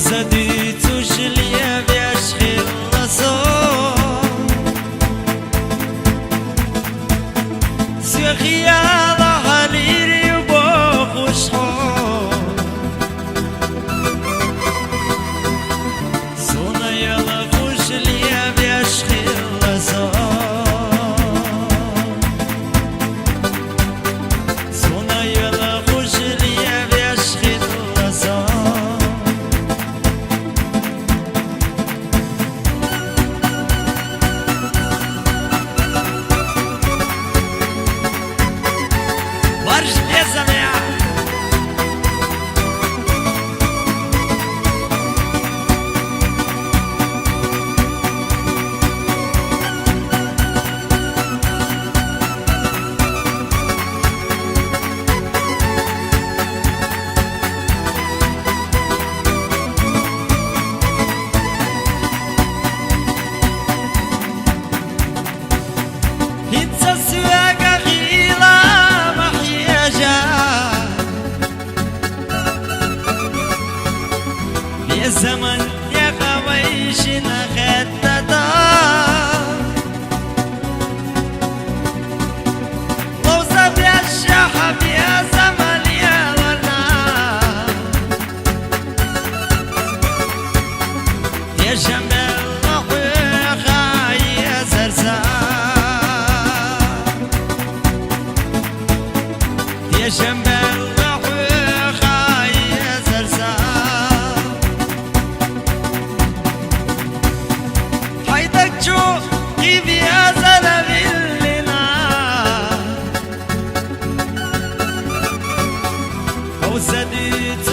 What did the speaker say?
وزديتوش ليا باش خلصوا سيخيا ظهري وبوخ وشحور صونا يلا خوش ليا باش خلصوا صونا يلا خوش ليا باش خلصوا ورش بيزم يا هيتسا سواقة غيلة محياجة يا زمن يا خويش نخددا ووصف يا الشحب يا زمن يا ورنا يا جمال رحوخا يا زرزان يا جمال رحوخا يا زرزان حيدك جو كيف يا زلمي لنا وزديت